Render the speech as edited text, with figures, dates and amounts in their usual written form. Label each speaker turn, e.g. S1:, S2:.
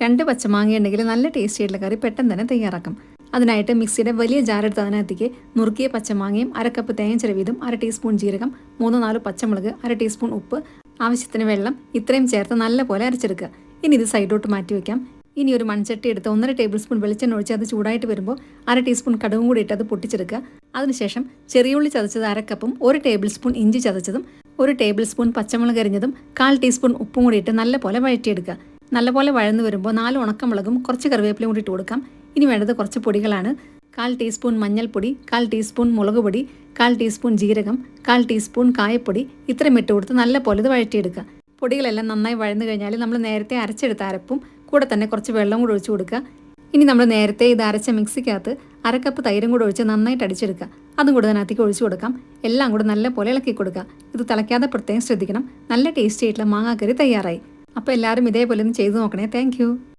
S1: 2 പച്ചമാങ്ങ ഉണ്ടെങ്കിൽ നല്ല ടേസ്റ്റി ആയിട്ടുള്ള കറി പെട്ടെന്ന് തന്നെ തയ്യാറാക്കാം. അതിനായിട്ട് മിക്സിയുടെ വലിയ ജാറെടുത്ത് അതിനകത്തേക്ക് നുറുക്കിയ പച്ചമാങ്ങയും 1/2 കപ്പ് തേങ്ങ ചിരവിയതും 1/2 ടീസ്പൂൺ ജീരകം 3-4 പച്ചമുളക് 1/2 ടീസ്പൂൺ ഉപ്പ് ആവശ്യത്തിന് വെള്ളം ഇത്രയും ചേർത്ത് നല്ലപോലെ അരച്ചെടുക്കുക. ഇനി ഇത് സൈഡോട്ട് മാറ്റി വയ്ക്കാം. ഇനി ഒരു മൺചട്ടി എടുത്ത് 1.5 ടേബിൾ സ്പൂൺ വെളിച്ചെണ്ണ ഒഴിച്ച് അത് ചൂടായിട്ട് വരുമ്പോൾ 1/2 ടീസ്പൂൺ കടുകും കൂടി ഇട്ട് അത് പൊട്ടിച്ചെടുക്കുക. അതിനുശേഷം ചെറിയുള്ളി ചതച്ചത് 1/2 കപ്പും 1 ടേബിൾ സ്പൂൺ ഇഞ്ചി ചതച്ചതും 1 ടേബിൾ സ്പൂൺ പച്ചമുളക് അരിഞ്ഞതും 1/4 ടീസ്പൂൺ ഉപ്പും കൂടി ഇട്ട് നല്ലപോലെ വഴറ്റിയെടുക്കുക. നല്ലപോലെ വഴന്നു വരുമ്പോൾ 4 ഉണക്കമുളകും കുറച്ച് കറിവേപ്പിലയും കൂടി ഇട്ട് കൊടുക്കാം. ഇനി വേണ്ടത് കുറച്ച് പൊടികളാണ്. 1/4 ടീസ്പൂൺ മഞ്ഞൾപ്പൊടി, 1/4 ടീസ്പൂൺ മുളക് പൊടി, 1/4 ടീസ്പൂൺ ജീരകം, 1/4 ടീസ്പൂൺ കായപ്പൊടി ഇത്രയും ഇട്ട് കൊടുത്ത് നല്ലപോലെ ഇത് വഴറ്റിയെടുക്കുക. പൊടികളെല്ലാം നന്നായി വഴന്നു കഴിഞ്ഞാൽ നമ്മൾ നേരത്തെ അരച്ചെടുത്ത അരപ്പും കൂടെ തന്നെ കുറച്ച് വെള്ളം കൂടി ഒഴിച്ച് കൊടുക്കുക. ഇനി നമ്മൾ നേരത്തെ ഇത് അരച്ച മിക്സിക്കകത്ത് 1/2 കപ്പ് തൈരും കൂടെ ഒഴിച്ച് നന്നായിട്ട് അടിച്ചെടുക്കുക. അതും കൂടെ അതിനകത്തേക്ക് ഒഴിച്ചു കൊടുക്കാം. എല്ലാം കൂടെ നല്ലപോലെ ഇളക്കി കൊടുക്കുക. ഇത് തിളയ്ക്കാതെ പ്രത്യേകം ശ്രദ്ധിക്കണം. നല്ല ടേസ്റ്റി ആയിട്ടുള്ള മാങ്ങാക്കറി തയ്യാറായി. അപ്പോൾ എല്ലാവരും ഇതേപോലെ ഒന്ന് ചെയ്ത് നോക്കണേ. താങ്ക്